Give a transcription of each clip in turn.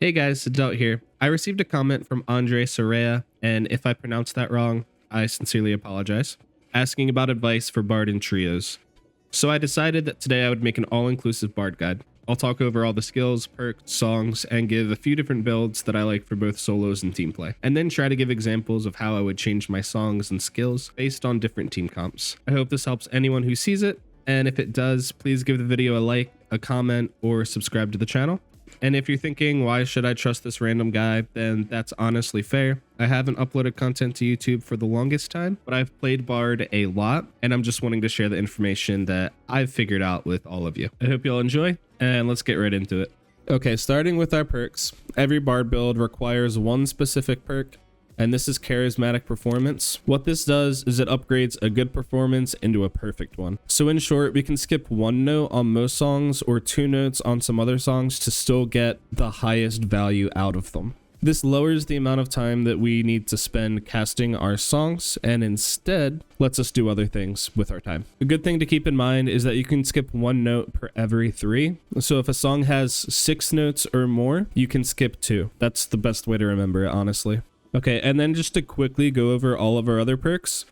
Hey guys, Adult here. I received a comment from Andre Soraya, and if I pronounced that wrong, I sincerely apologize, asking about advice for Bard and Trios. So I decided that today I would make an all-inclusive Bard guide. I'll talk over all the skills, perks, songs, and give a few different builds that I like for both solos and team play, and then try to give examples of how I would change my songs and skills based on different team comps. I hope this helps anyone who sees it, and if it does, please give the video a like, a comment, or subscribe to the channel. And if you're thinking, why should I trust this random guy, then that's honestly fair. I haven't uploaded content to YouTube for the longest time, but I've played Bard a lot, and I'm just wanting to share the information that I've figured out with all of you. I hope you'll enjoy, and let's get right into it. Okay, starting with our perks. Every Bard build requires one specific perk, and this is Charismatic Performance. What this does is it upgrades a good performance into a perfect one. So in short, we can skip one note on most songs or two notes on some other songs to still get the highest value out of them. This lowers the amount of time that we need to spend casting our songs and instead lets us do other things with our time. A good thing to keep in mind is that you can skip one note per every 3. So if a song has 6 notes or more, you can skip 2. That's the best way to remember it, honestly. Okay, and then just to quickly go over all of our other perks,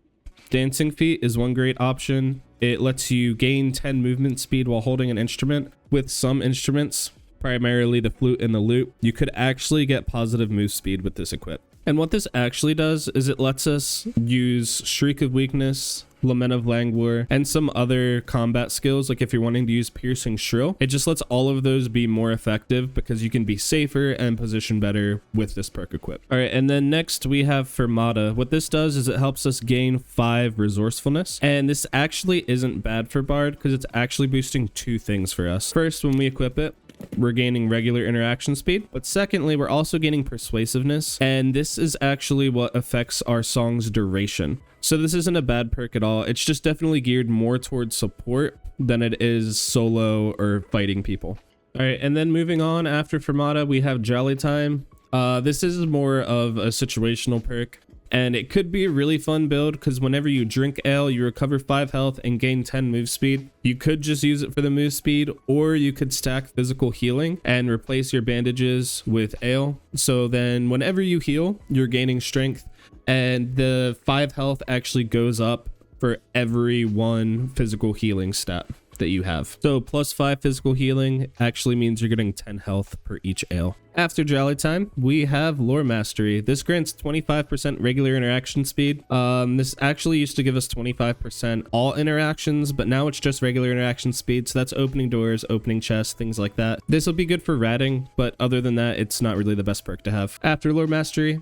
Dancing Feet is one great option. It lets you gain 10 movement speed while holding an instrument. With some instruments, primarily the flute and the lute, you could actually get positive move speed with this equip. And what this actually does is it lets us use Shriek of Weakness, Lament of Languor, and some other combat skills, like if you're wanting to use Piercing Shrill. It just lets all of those be more effective because you can be safer and position better with this perk equip. All right, and then next we have Fermata. What this does is it helps us gain 5 resourcefulness, and this actually isn't bad for Bard because it's actually boosting 2 things for us. First, when we equip it, we're gaining regular interaction speed, but secondly, we're also gaining persuasiveness, and this is actually what affects our song's duration. So this isn't a bad perk at all. It's just definitely geared more towards support than it is solo or fighting people. All right, and then moving on after Fermata, we have Jolly Time. This is more of a situational perk, and it could be a really fun build because whenever you drink ale, you recover 5 health and gain 10 move speed. You could just use it for the move speed, or you could stack physical healing and replace your bandages with ale. So then whenever you heal, you're gaining strength, and the 5 health actually goes up for every 1 physical healing stat that you have. So plus 5 physical healing actually means you're getting 10 health per each ale. After Jolly Time, we have Lore Mastery. This grants 25% regular interaction speed. This actually used to give us 25% all interactions, but now it's just regular interaction speed. So that's opening doors, opening chests, things like that. This will be good for ratting, but other than that, it's not really the best perk to have. After Lore Mastery,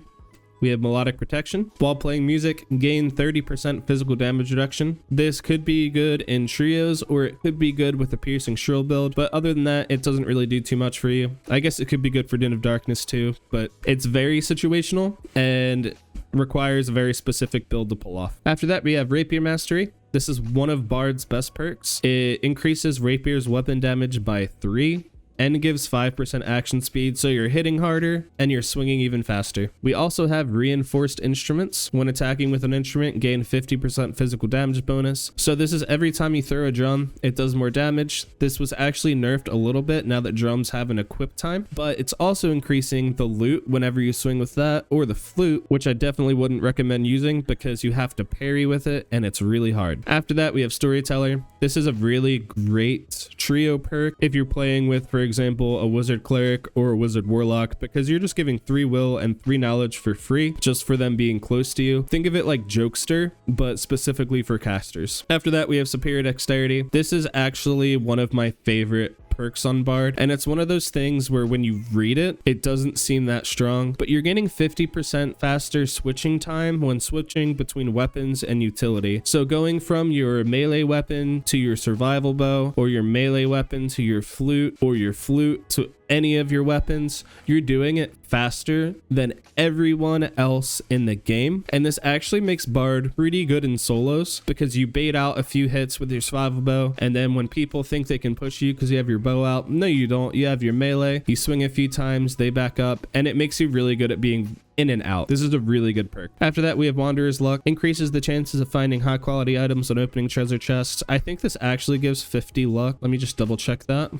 we have Melodic Protection. While playing music, gain 30% physical damage reduction. This could be good in trios, or it could be good with a Piercing Shrill build, but other than that, it doesn't really do too much for you. I guess it could be good for Den of Darkness too, but it's very situational and requires a very specific build to pull off. After that, we have Rapier Mastery. This is one of Bard's best perks. It increases Rapier's weapon damage by 3. And gives 5% action speed, so you're hitting harder and you're swinging even faster. We also have Reinforced Instruments. When attacking with an instrument, gain 50% physical damage bonus. So this is every time you throw a drum, it does more damage. This was actually nerfed a little bit now that drums have an equip time, but it's also increasing the lute whenever you swing with that, or the flute, which I definitely wouldn't recommend using because you have to parry with it and it's really hard. After that, we have Storyteller. This is a really great trio perk if you're playing with, for example, a Wizard Cleric or a Wizard Warlock, because you're just giving 3 will and 3 knowledge for free just for them being close to you. Think of it like Jokester, but specifically for casters. After that, we have Superior Dexterity. This is actually one of my favorite perks on Bard, and it's one of those things where when you read it, it doesn't seem that strong, but you're getting 50% faster switching time when switching between weapons and utility. So going from your melee weapon to your survival bow, or your melee weapon to your flute, or your flute to any of your weapons, you're doing it faster than everyone else in the game. And this actually makes Bard pretty good in solos because you bait out a few hits with your survival bow, and then when people think they can push you because you have your bow out, no you don't, you have your melee, you swing a few times, they back up, and it makes you really good at being in and out. This is a really good perk. After that, we have Wanderer's Luck. Increases the chances of finding high quality items when opening treasure chests. I think this actually gives 50 luck. Let me just double check that.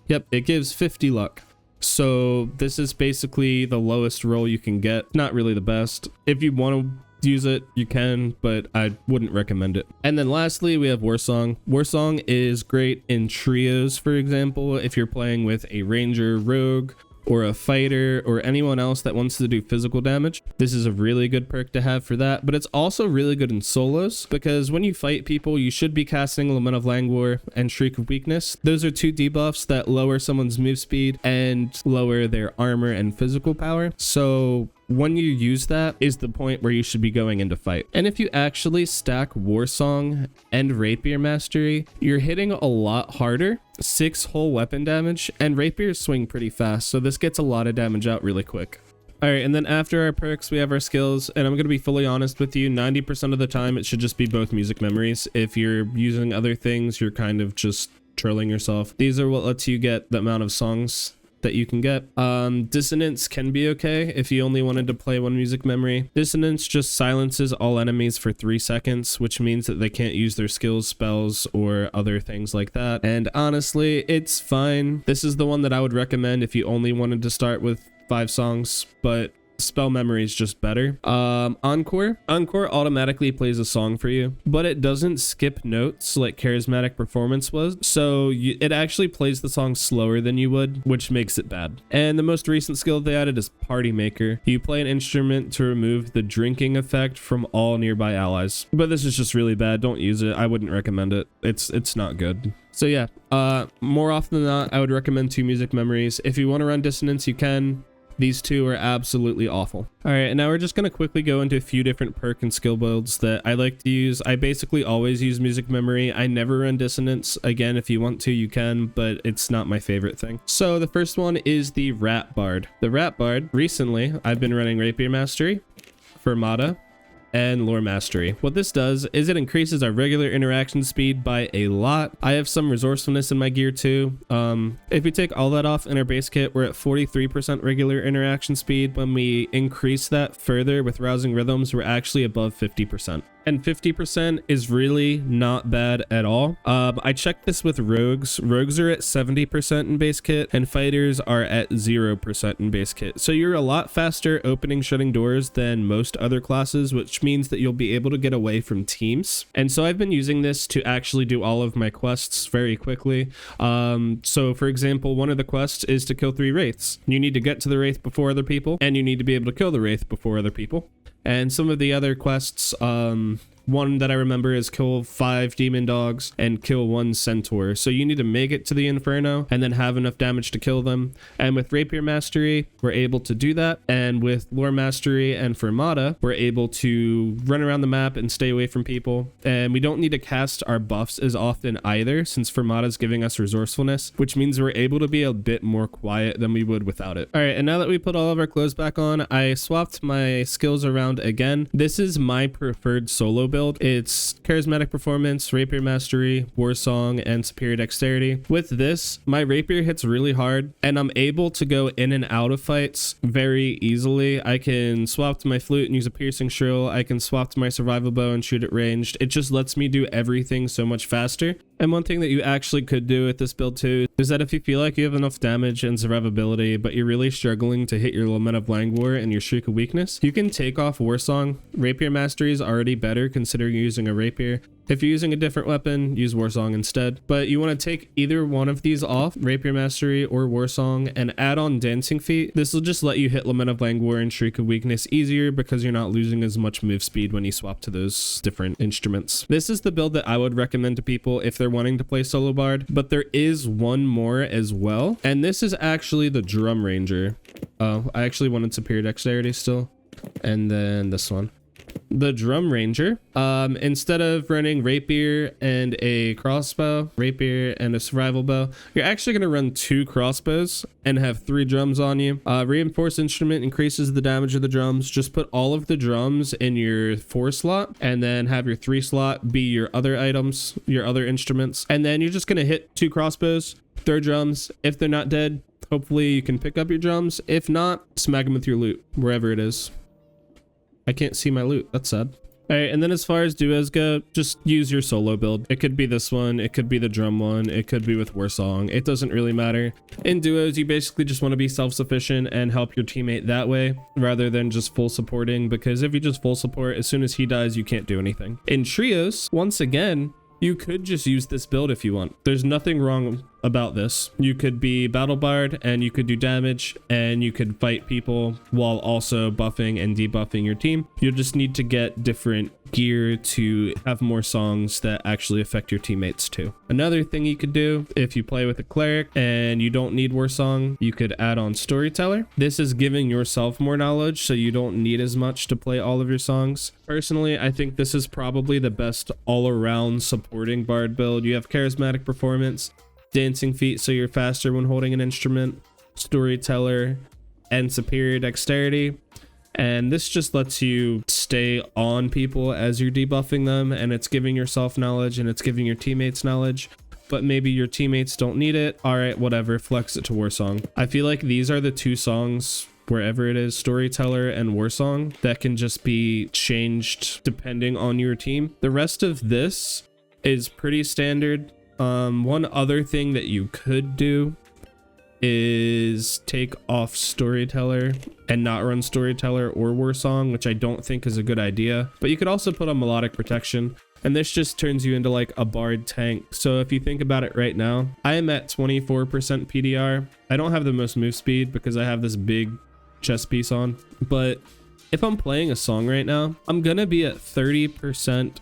Yep, it gives 50 luck. So this is basically the lowest roll you can get. Not really the best. If you want to use it, you can, but I wouldn't recommend it. And then lastly, we have Warsong. Warsong is great in trios, for example, if you're playing with a ranger, rogue, or a fighter, or anyone else that wants to do physical damage. This is a really good perk to have for that, but it's also really good in solos, because when you fight people, you should be casting Lament of Languor and Shriek of Weakness. Those are two debuffs that lower someone's move speed and lower their armor and physical power. So when you use that is the point where you should be going into fight. And if you actually stack Warsong and Rapier Mastery, you're hitting a lot harder, 6 whole weapon damage, and rapiers swing pretty fast, so this gets a lot of damage out really quick. Alright, and then after our perks, we have our skills, and I'm going to be fully honest with you, 90% of the time it should just be both music memories. If you're using other things, you're kind of just trolling yourself. These are what lets you get the amount of songs that you can get. Dissonance can be okay if you only wanted to play one music memory. Dissonance just silences all enemies for 3 seconds, which means that they can't use their skills, spells, or other things like that. And honestly, it's fine. This is the one that I would recommend if you only wanted to start with 5 songs, but spell memory is just better. Encore automatically plays a song for you, but it doesn't skip notes like charismatic performance was, so it actually plays the song slower than you would, which makes it bad. And the most recent skill they added is Party Maker. You play an instrument to remove the drinking effect from all nearby allies, but this is just really bad. Don't use it. I wouldn't recommend it. It's not good. So yeah, more often than not, I would recommend 2 music memories. If you want to run Dissonance, you can. These 2 are absolutely awful. All right, and now we're just going to quickly go into a few different perk and skill builds that I like to use. I basically always use music memory. I never run Dissonance. Again, if you want to, you can, but it's not my favorite thing. So the first one is the Rat Bard. The Rat Bard, recently, I've been running Rapier Mastery, Fermata, and Lore Mastery. What this does is it increases our regular interaction speed by a lot. I have some resourcefulness in my gear too. If we take all that off in our base kit, we're at 43% regular interaction speed. When we increase that further with Rousing Rhythms, we're actually above 50%. And 50% is really not bad at all. I checked this with rogues. Rogues are at 70% in base kit, and fighters are at 0% in base kit. So you're a lot faster opening, shutting doors than most other classes, which means that you'll be able to get away from teams. And so I've been using this to actually do all of my quests very quickly. So for example, one of the quests is to kill 3 wraiths. You need to get to the wraith before other people, and you need to be able to kill the wraith before other people. And some of the other quests, one that I remember is kill 5 demon dogs and kill 1 centaur. So you need to make it to the Inferno and then have enough damage to kill them. And with Rapier Mastery, we're able to do that. And with Lore Mastery and Fermata, we're able to run around the map and stay away from people. And we don't need to cast our buffs as often either, since Fermata is giving us resourcefulness, which means we're able to be a bit more quiet than we would without it. All right, and now that we put all of our clothes back on, I swapped my skills around again. This is my preferred solo build. It's Charismatic Performance, Rapier Mastery, Warsong, and Superior Dexterity. With this, my Rapier hits really hard, and I'm able to go in and out of fights very easily. I can swap to my flute and use a piercing shrill. I can swap to my survival bow and shoot it ranged. It just lets me do everything so much faster. And one thing that you actually could do with this build too is that if you feel like you have enough damage and survivability, but you're really struggling to hit your Lament of Languor and your Shriek of Weakness, you can take off Warsong. Rapier Mastery is already better considering you're using a rapier. If you're using a different weapon, use Warsong instead. But you want to take either one of these off, Rapier Mastery or Warsong, and add on Dancing Feet. This will just let you hit Lament of Languor and Shriek of Weakness easier because you're not losing as much move speed when you swap to those different instruments. This is the build that I would recommend to people if they're wanting to play Solo Bard, but there is one more as well, and this is actually the Drum Ranger. Oh, I actually wanted Superior Dexterity still, and then this one. The Drum Ranger, instead of running rapier and a crossbow, rapier and a survival bow, you're actually going to run 2 crossbows and have 3 drums on you. Reinforced instrument increases the damage of the drums. Just put all of the drums in your 4 slot and then have your 3 slot be your other items, your other instruments. And then you're just going to hit 2 crossbows, throw drums. If they're not dead, hopefully you can pick up your drums. If not, smack them with your loot, wherever it is. I can't see my loot. That's sad. All right, and then as far as duos go, just use your solo build. It could be this one, it could be the drum one, it could be with Warsong. It doesn't really matter. In duos, you basically just want to be self-sufficient and help your teammate that way, rather than just full supporting, because if you just full support, as soon as he dies, you can't do anything. In trios, once again, you could just use this build if you want. There's nothing wrong about this. You could be Battle Bard and you could do damage and you could fight people while also buffing and debuffing your team. You'll just need to get different gear to have more songs that actually affect your teammates too. Another thing you could do if you play with a cleric and you don't need Warsong, you could add on Storyteller. This is giving yourself more knowledge, so you don't need as much to play all of your songs. Personally, I think this is probably the best all-around supporting Bard build. You have charismatic performance, dancing feet so you're faster when holding an instrument, Storyteller, and superior dexterity. And this just lets you stay on people as you're debuffing them, and it's giving yourself knowledge and it's giving your teammates knowledge, but maybe your teammates don't need it. All right, whatever, flex it to Warsong. I feel like these are the two songs, wherever it is, Storyteller and Warsong, that can just be changed depending on your team. The rest of this is pretty standard. One other thing that you could do is take off Storyteller and not run Storyteller or Warsong, which I don't think is a good idea. But you could also put on Melodic Protection, and this just turns you into like a Bard tank. So if you think about it right now, I am at 24% PDR. I don't have the most move speed because I have this big chest piece on, but if I'm playing a song right now, I'm gonna be at 30%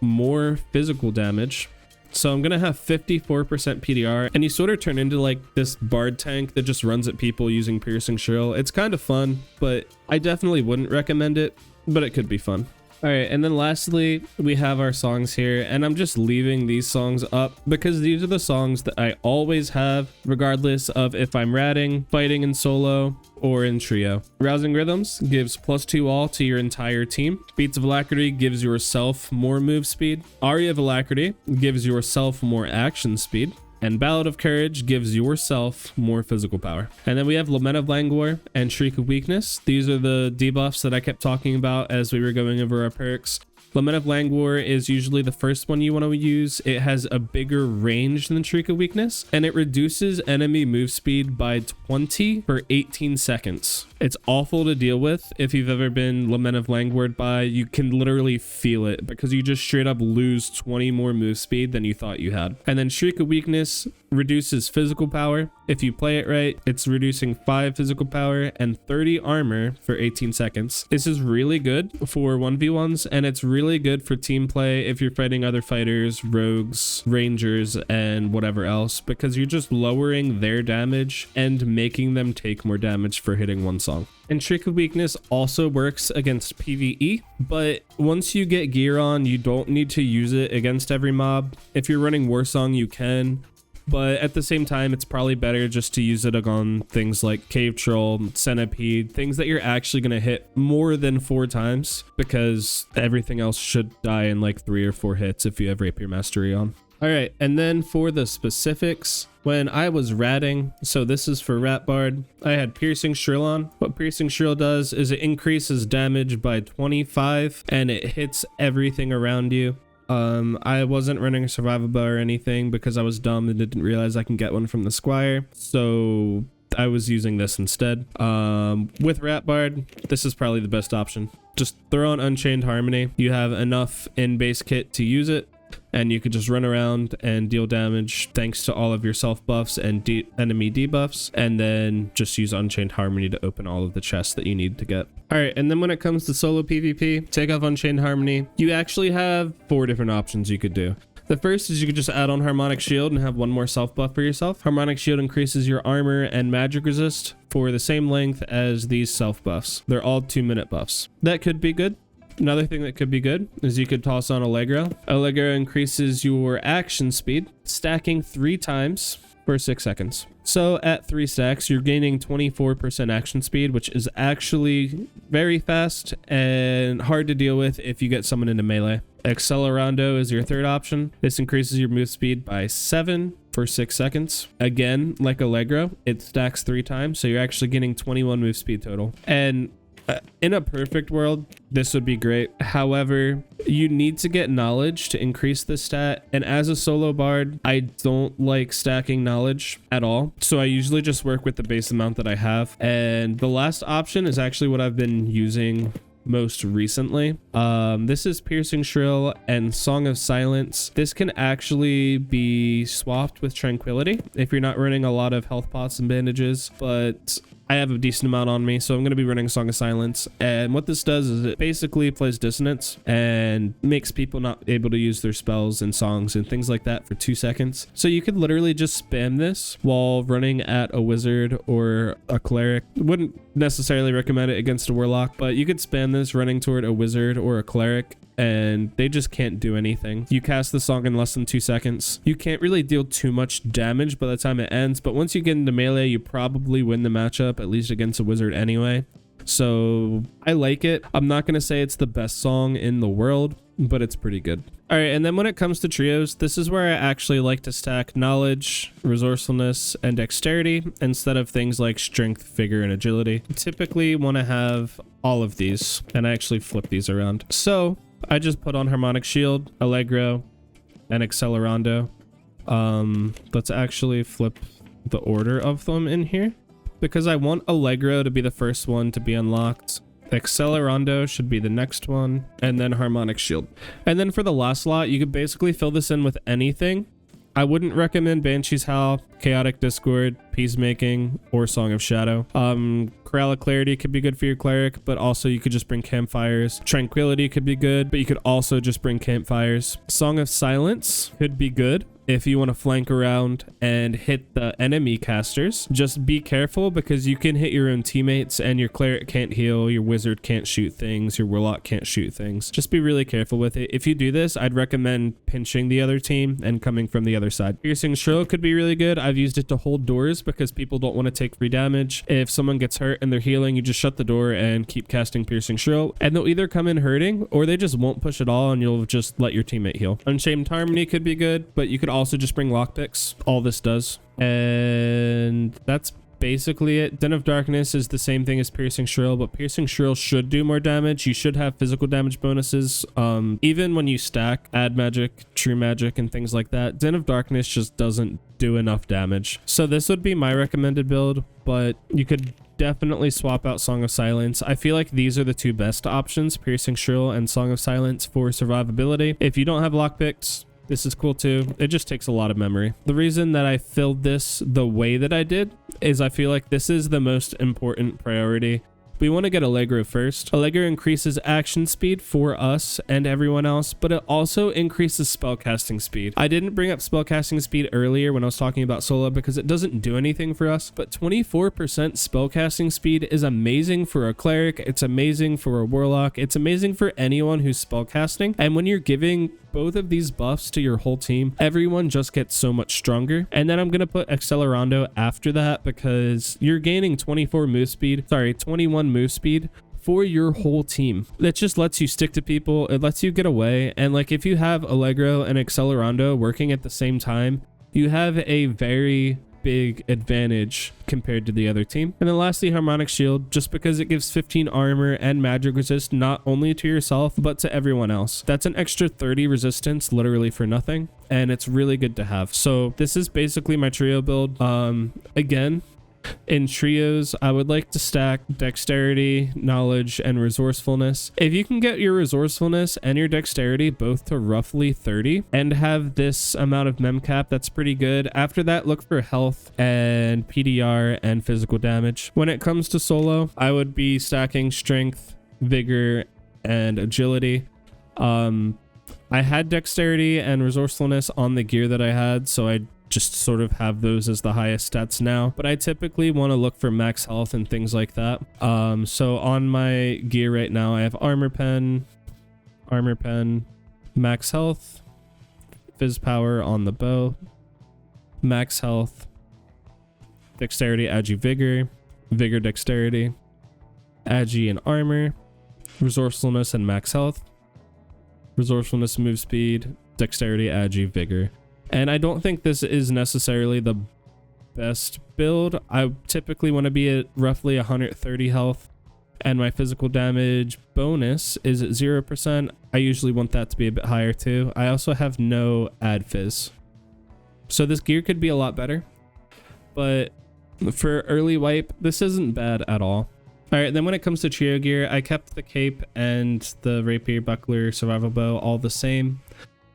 more physical damage. So I'm gonna have 54% PDR, and you sort of turn into like this Bard tank that just runs at people using Piercing Shrill. It's kind of fun, but I definitely wouldn't recommend it, but it could be fun. All right, and then lastly, we have our songs here, and I'm just leaving these songs up because these are the songs that I always have, regardless of if I'm ratting, fighting in solo, or in trio. Rousing Rhythms gives +2 all to your entire team. Beats of Alacrity gives yourself more move speed. Aria of Alacrity gives yourself more action speed. And Ballad of Courage gives yourself more physical power. And then we have Lament of Languor and Shriek of Weakness. These are the debuffs that I kept talking about as we were going over our perks. Lament of Languor is usually the first one you want to use. It has a bigger range than Shriek of Weakness, and it reduces enemy move speed by 20 for 18 seconds. It's awful to deal with. If you've ever been Lament of Languored by, you can literally feel it because you just straight up lose 20 more move speed than you thought you had. And then Shriek of Weakness reduces physical power. If you play it right, it's reducing 5 physical power and 30 armor for 18 seconds. This is really good for 1v1s, and it's really good for team play if you're fighting other fighters, rogues, rangers, and whatever else, because you're just lowering their damage and making them take more damage for hitting one song. And Shriek of Weakness also works against PvE, but once you get gear on, you don't need to use it against every mob. If you're running Warsong, you can. But at the same time, it's probably better just to use it on things like Cave Troll, Centipede, things that you're actually going to hit more than 4 times, because everything else should die in like 3 or 4 hits if you have Rapier Mastery on. All right, and then for the specifics, when I was ratting, so this is for Rat Bard, I had Piercing Shrill on. What Piercing Shrill does is it increases damage by 25 and it hits everything around you. I wasn't running a survival bow or anything because I was dumb and didn't realize I can get one from the Squire, so I was using this instead. With Rat Bard, this is probably the best option. Just throw on Unchained Harmony. You have enough in base kit to use it, and you could just run around and deal damage thanks to all of your self buffs and enemy debuffs, and then just use Unchained Harmony to open all of the chests that you need to get. All right, and then when it comes to solo PvP, take off Unchained Harmony. You actually have 4 different options you could do. The first is you could just add on Harmonic Shield and have 1 more self buff for yourself. Harmonic Shield increases your armor and magic resist for the same length as these self buffs. They're all 2-minute buffs. That could be good. Another thing that could be good is you could toss on Allegro. Allegro increases your action speed, stacking 3 times for 6 seconds. So at 3 stacks, you're gaining 24% action speed, which is actually very fast and hard to deal with if you get someone into melee. Accelerando is your third option. This increases your move speed by 7 for 6 seconds. Again, like Allegro, it stacks 3 times, so you're actually getting 21 move speed total. And In a perfect world, this would be great. However, you need to get knowledge to increase the stat. And as a solo bard, I don't like stacking knowledge at all. So I usually just work with the base amount that I have. And the last option is actually what I've been using most recently. This is Piercing Shrill and Song of Silence. This can actually be swapped with Tranquility if you're not running a lot of health pots and bandages, but I have a decent amount on me, so I'm going to be running Song of Silence. And what this does is it basically plays dissonance and makes people not able to use their spells and songs and things like that for 2 seconds. So you could literally just spam this while running at a wizard or a cleric. Wouldn't necessarily recommend it against a warlock, but you could spam this running toward a wizard or a cleric, and they just can't do anything. You cast the song in less than 2 seconds. You can't really deal too much damage by the time it ends, but once you get into melee, you probably win the matchup, at least against a wizard anyway. So I like it. I'm not going to say it's the best song in the world, but it's pretty good. All right, and then when it comes to trios, this is where I actually like to stack knowledge, resourcefulness, and dexterity instead of things like strength, vigor, and agility. I typically want to have all of these, and I actually flip these around. So I just put on Harmonic Shield, Allegro, and Accelerando. Let's actually flip the order of them in here because I want Allegro to be the first one to be unlocked. Accelerando should be the next one, and then Harmonic Shield. And then for the last slot, you could basically fill this in with anything. I wouldn't recommend Banshee's Howl, Chaotic Discord, Peacemaking, or Song of Shadow. Corral of Clarity could be good for your cleric, but also you could just bring campfires. Tranquility could be good, but you could also just bring campfires. Song of Silence could be good if you want to flank around and hit the enemy casters. Just be careful because you can hit your own teammates and your cleric can't heal, your wizard can't shoot things, your warlock can't shoot things. Just be really careful with it. If you do this, I'd recommend pinching the other team and coming from the other side. Piercing Shrill could be really good. I've used it to hold doors because people don't want to take free damage. If someone gets hurt and they're healing, you just shut the door and keep casting Piercing Shrill, and they'll either come in hurting or they just won't push at all and you'll just let your teammate heal. Unshamed Harmony could be good, but you could also just bring lockpicks. All this does. And that's basically it. Den of Darkness is the same thing as Piercing Shrill, but Piercing Shrill should do more damage. You should have physical damage bonuses. Even when you stack Add Magic, True Magic, and things like that, Den of Darkness just doesn't do enough damage. So this would be my recommended build, but you could definitely swap out Song of Silence. I feel like these are the two best options, Piercing Shrill and Song of Silence, for survivability. If you don't have lockpicks, this is cool too. It just takes a lot of memory. The reason that I filled this the way that I did is I feel like this is the most important priority. We want to get Allegro first. Allegro increases action speed for us and everyone else, but it also increases spellcasting speed. I didn't bring up spellcasting speed earlier when I was talking about solo because it doesn't do anything for us, but 24% spellcasting speed is amazing for a cleric. It's amazing for a warlock. It's amazing for anyone who's spellcasting. And when you're giving both of these buffs to your whole team, everyone just gets so much stronger. And then I'm going to put Accelerando after that because you're gaining 21 move speed for your whole team. That just lets you stick to people. It lets you get away. And like if you have Allegro and Accelerando working at the same time, you have a very big advantage compared to the other team. And then lastly, Harmonic Shield, just because it gives 15 armor and magic resist not only to yourself but to everyone else. That's an extra 30 resistance literally for nothing, and it's really good to have. So this is basically my trio build. Again, in trios, I would like to stack dexterity, knowledge, and resourcefulness. If you can get your resourcefulness and your dexterity both to roughly 30 and have this amount of mem cap, that's pretty good. After that, look for health and PDR and physical damage. When it comes to solo, I would be stacking strength, vigor, and agility. I had dexterity and resourcefulness on the gear that I had, so I just sort of have those as the highest stats now, but I typically want to look for max health and things like that. So on my gear right now, I have armor pen, max health, phys power on the bow, max health, dexterity, agi, vigor, dexterity, agi and armor, resourcefulness and max health, resourcefulness, move speed, dexterity, agi, vigor. And I don't think this is necessarily the best build. I typically want to be at roughly 130 health And my physical damage bonus is at 0%. I usually want that to be a bit higher too. I also have no ad fizz. So this gear could be a lot better, but for early wipe, this isn't bad at all. All right, then when it comes to trio gear, I kept the cape and the rapier, buckler, survival bow all the same,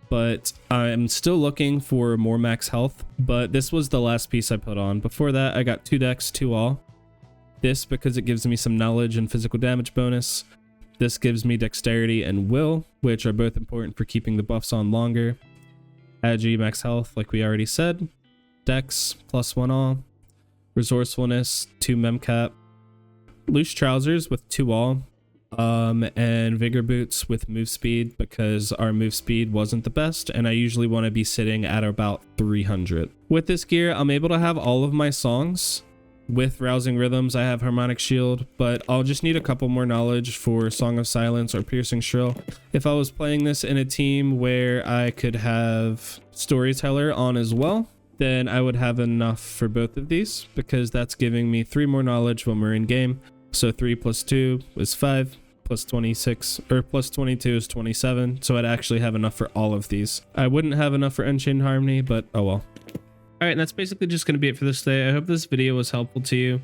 but I'm still looking for more max health, but this was the last piece I put on. Before that, I got 2 dex, 2 all. This because it gives me some knowledge and physical damage bonus. This gives me dexterity and will, which are both important for keeping the buffs on longer. Agi max health, like we already said. Dex, +1 all. Resourcefulness, 2 memcap. Loose trousers with 2 all. And vigor boots with move speed because our move speed wasn't the best, and I usually want to be sitting at about 300. With this gear, I'm able to have all of my songs. With Rousing Rhythms, I have Harmonic Shield, but I'll just need a couple more knowledge for Song of Silence or Piercing Shrill. If I was playing this in a team where I could have Storyteller on as well, then I would have enough for both of these because that's giving me 3 more knowledge when we're in game. So 3 + 2 is 5, plus 26, or plus 22 is 27. So I'd actually have enough for all of these. I wouldn't have enough for Unchained Harmony, but oh well. All right, and that's basically just going to be it for this day. I hope this video was helpful to you.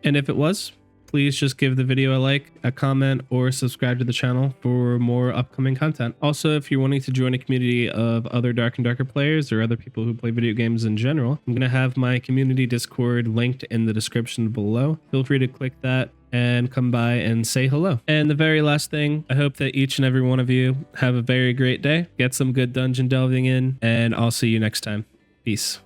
And if it was, please just give the video a like, a comment, or subscribe to the channel for more upcoming content. Also, if you're wanting to join a community of other Dark and Darker players or other people who play video games in general, I'm going to have my community Discord linked in the description below. Feel free to click that and come by and say hello. And the very last thing, I hope that each and every one of you have a very great day, get some good dungeon delving in, and I'll see you next time. Peace.